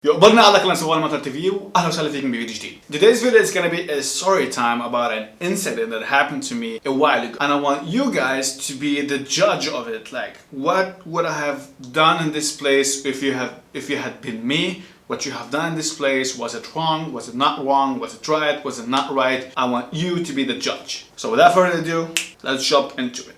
يقبلنا على قناة سوالف ماتر تي في واهلا وسهلا فيكم بفيديو جديد. Today's video is gonna be a story time about an incident that happened to me a while ago, and I want you guys to be the judge of it. Like, what would I have done in this place if you had been me? What you have done in this place, was it wrong? Was it not wrong? Was it right? Was it not right? I want you to be the judge. So without further ado, let's jump into it.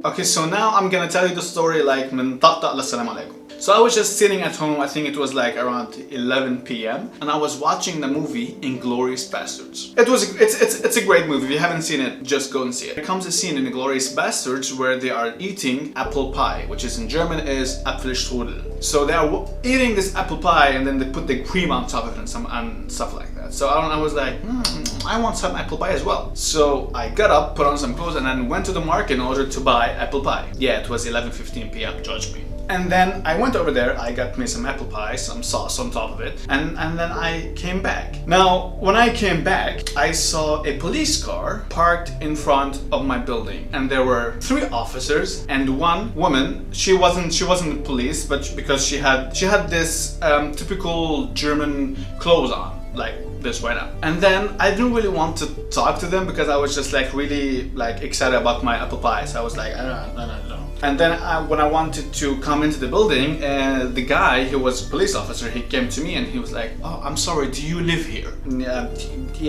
Okay, so now I'm gonna tell you the story like من طقطق للسلام عليكم. So I was just sitting at home, I think it was like around 11 p.m. and I was watching the movie Inglourious Basterds. It's a great movie. If you haven't seen it, just go and see it. There comes a scene in Inglourious Basterds where they are eating apple pie, which is in German is Apfelstrudel. So they are eating this apple pie and then they put the cream on top of it and stuff like that. So I was like, I want some apple pie as well. So I got up, put on some clothes, and then went to the market in order to buy apple pie. Yeah, it was 11:15 p.m. Judge me. And then I went over there, I got me some apple pie, some sauce on top of it, and then I came back. Now, when I came back, I saw a police car parked in front of my building, and there were 3 officers and 1 woman. She wasn't the police, but because she had this typical German clothes on, like this right now. And then I didn't really want to talk to them because I was just like really like excited about my apple pie. So I was like, no. And then when I wanted to come into the building, the guy who was a police officer, he came to me and he was like, oh, I'm sorry, do you live here?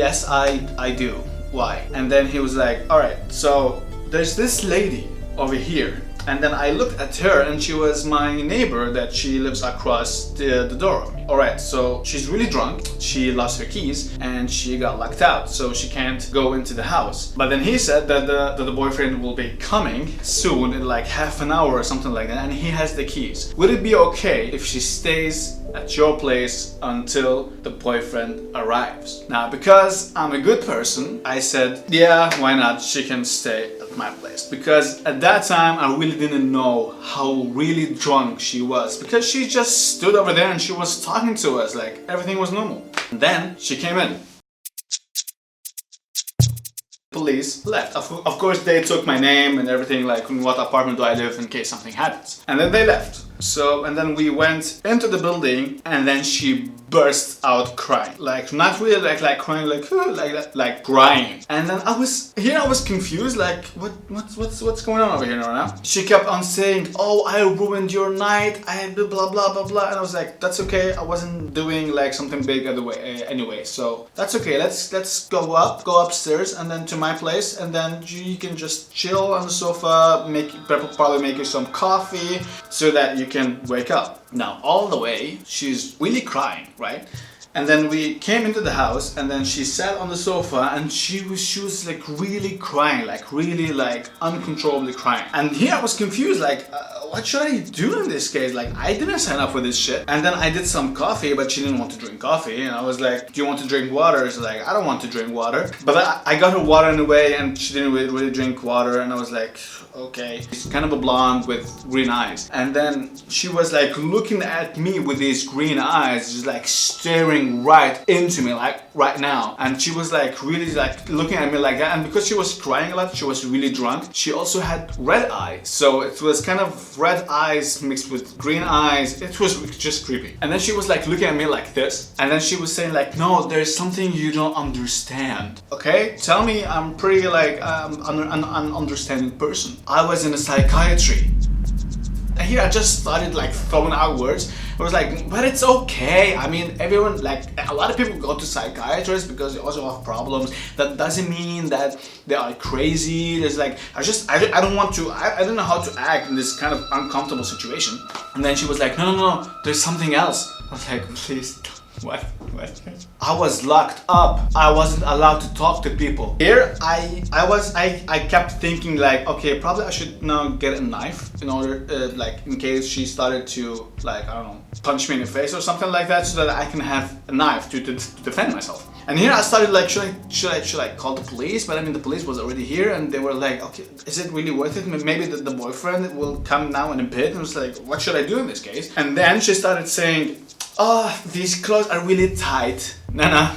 Yes, I do. Why? And then he was like, all right, so there's this lady over here. And then I looked at her and she was my neighbor that she lives across the door of me. Alright, so she's really drunk, she lost her keys and she got locked out, so she can't go into the house. But then he said that the boyfriend will be coming soon in like half an hour or something like that, and he has the keys. Would it be okay if she stays at your place until the boyfriend arrives? Now, because I'm a good person, I said, yeah, why not? She can stay at my place. Because at that time, I really didn't know how really drunk she was. Because she just stood over there and she was talking to us like everything was normal. And then she came in. Police left. Of course, they took my name and everything, like in what apartment do I live in case something happens. And then they left. So, and then we went into the building and then she burst out crying. Like, not really like crying, like that, like crying. And then I was confused, like, what's going on over here right now? She kept on saying, oh, I ruined your night, I blah blah blah blah. And I was like, that's okay, I wasn't doing like something big anyway, so that's okay. Let's go upstairs and then to my place, and then you can just chill on the sofa, probably make you some coffee so that you can wake up. Now, all the way, she's really crying, right? And then we came into the house and then she sat on the sofa and she was like really crying, like really like uncontrollably crying. And here I was confused, like, what should I do in this case? Like, I didn't sign up for this shit. And then I did some coffee, but she didn't want to drink coffee. And I was like, do you want to drink water? She's like, I don't want to drink water. But I got her water in a way and she didn't really drink water. And I was like, okay. She's kind of a blonde with green eyes. And then she was like looking at me with these green eyes, just like staring right into me, like right now. And she was like really like looking at me like that. And because she was crying a lot, she was really drunk. She also had red eyes. So it was kind of red eyes mixed with green eyes. It was just creepy. And then she was like looking at me like this. And then she was saying like, no, there's something you don't understand. Okay, tell me, I'm pretty like an understanding person. I was in a psychiatry. And here I just started like throwing out words. I was like, but it's okay. I mean, everyone, like, a lot of people go to psychiatrists because they also have problems. That doesn't mean that they are crazy. There's like, I don't want to, I don't know how to act in this kind of uncomfortable situation. And then she was like, no, there's something else. I was like, please don't. What? I was locked up. I wasn't allowed to talk to people. Here, I kept thinking like, okay, probably I should now get a knife in order, like, in case she started to, like, I don't know, punch me in the face or something like that, so that I can have a knife to defend myself. And here I started like, should I call the police? But I mean, the police was already here, and they were like, okay, is it really worth it? Maybe the boyfriend will come now in a bit. And I was like, what should I do in this case? And then she started saying, oh, these clothes are really tight. No.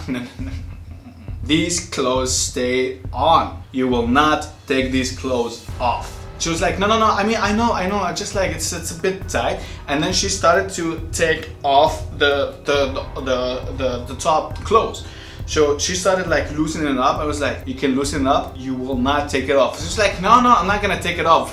These clothes stay on. You will not take these clothes off. She was like, no, no, no, I mean, I know, I just like, it's a bit tight. And then she started to take off the top clothes. So she started like loosening it up. I was like, you can loosen it up, you will not take it off. She's like, no, no, I'm not gonna take it off.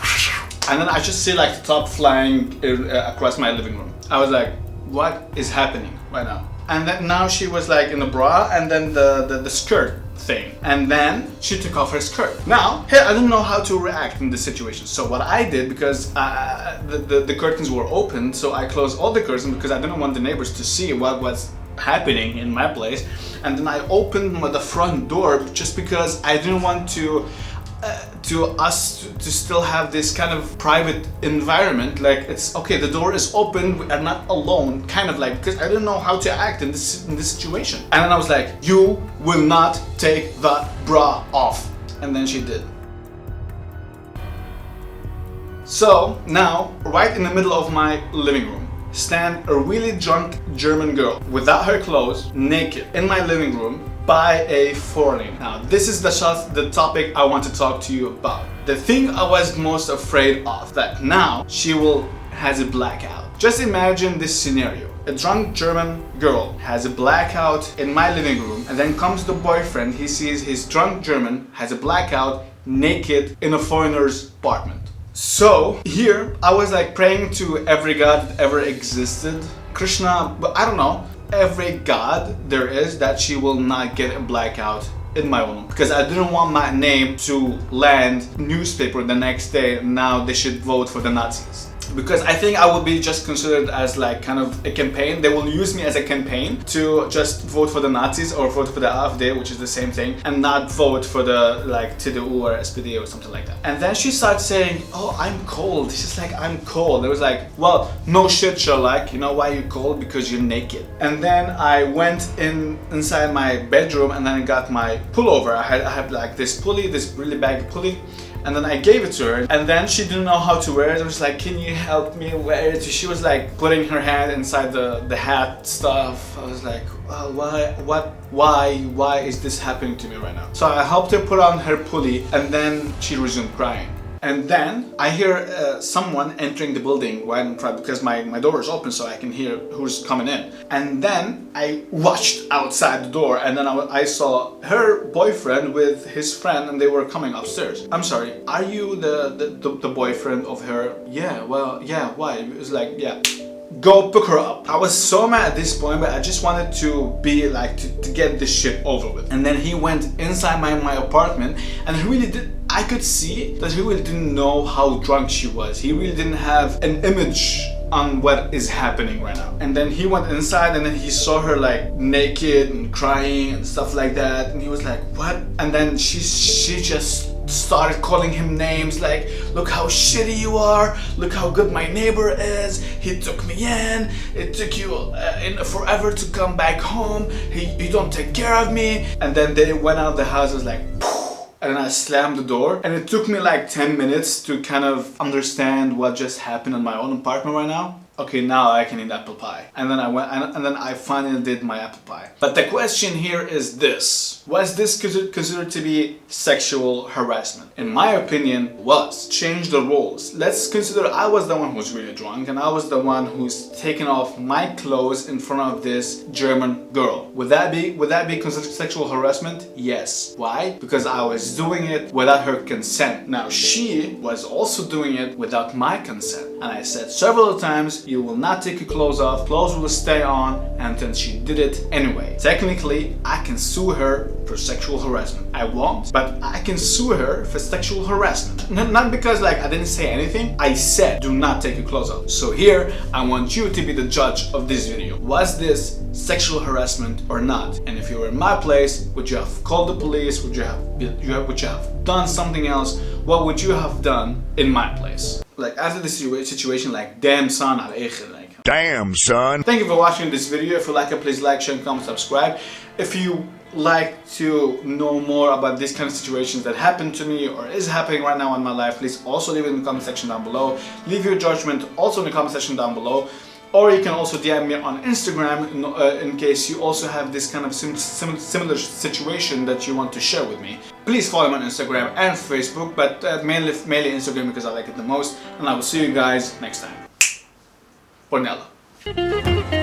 And then I just see like the top flying across my living room. I was like, what is happening right now? And then now she was like in the bra and then the skirt thing. And then she took off her skirt. Now, hey, I didn't know how to react in this situation. So what I did, because the curtains were open, so I closed all the curtains because I didn't want the neighbors to see what was happening in my place. And then I opened the front door just because I didn't want to still have this kind of private environment. Like, it's okay, the door is open, we are not alone, kind of like, because I didn't know how to act in this situation. And then I was like, you will not take that bra off. And then she did. So now, right in the middle of my living room, stand a really drunk German girl without her clothes, naked, in my living room by a foreigner. Now, this is the topic I want to talk to you about. The thing I was most afraid of, that now she has a blackout. Just imagine this scenario. A drunk German girl has a blackout in my living room, and then comes the boyfriend, he sees his drunk German has a blackout, naked, in a foreigner's apartment. So here I was like praying to every god that ever existed, Krishna, but I don't know, every god there is, that she will not get a blackout in my room, because I didn't want my name to land newspaper the next day. Now they should vote for the Nazis. Because I think I will be just considered as like kind of a campaign. They will use me as a campaign to just vote for the Nazis or vote for the AfD, which is the same thing, and not vote for the like CDU or SPD or something like that. And then she started saying, oh, I'm cold. She's like, I'm cold. It was like, well, no shit, Sherlock. You know why you're cold? Because you're naked. And then I went inside my bedroom and then I got my pullover. I had like this pulley, this really baggy pulley. And then I gave it to her, and then she didn't know how to wear it. I was like, can you help me wear it? She was like putting her hand inside the hat stuff. I was like, well, why is this happening to me right now? So I helped her put on her pulley, and then she resumed crying. And then I hear someone entering the building right in front, because my door is open so I can hear who's coming in. And then I watched outside the door, and then I saw her boyfriend with his friend, and they were coming upstairs. I'm sorry, are you the boyfriend of her? Yeah, well, yeah, why? It was like, yeah. Go pick her up. I was so mad at this point, but I just wanted to be like, to get this shit over with. And then he went inside my apartment, and he really did. I could see that he really didn't know how drunk she was. He really didn't have an image on what is happening right now. And then he went inside, and then he saw her like naked and crying and stuff like that. And he was like, what? And then she just started calling him names like, look how shitty you are, look how good my neighbor is, he took me in, it took you forever to come back home, you don't take care of me. And then they went out of the house. I was like, and then I slammed the door, and it took me like 10 minutes to kind of understand what just happened in my own apartment right now. Okay, now I can eat apple pie. And then I went, and then I finally did my apple pie. But the question here is this: was this considered to be sexual harassment? In my opinion, was. Change the rules. Let's consider I was the one who's really drunk, and I was the one who's taken off my clothes in front of this German girl. Would that be considered sexual harassment? Yes. Why? Because I was doing it without her consent. Now she was also doing it without my consent. And I said several times, you will not take your clothes off, clothes will stay on, and then she did it anyway. Technically, I can sue her for sexual harassment. I won't, but I can sue her for sexual harassment. Not because like I didn't say anything, I said do not take your clothes off. So here, I want you to be the judge of this video. Was this sexual harassment or not? And if you were in my place, would you have called the police? Would you have done something else? What would you have done in my place? Like after this situation, like damn son, like damn son. Thank you for watching this video. If you like it, please like, share, comment, subscribe. If you like to know more about these kind of situations that happened to me or is happening right now in my life, please also leave it in the comment section down below. Leave your judgment also in the comment section down below. Or you can also DM me on Instagram in case you also have this kind of similar situation that you want to share with me. Please follow me on Instagram and Facebook, but mainly Instagram because I like it the most. And I will see you guys next time. Ornella.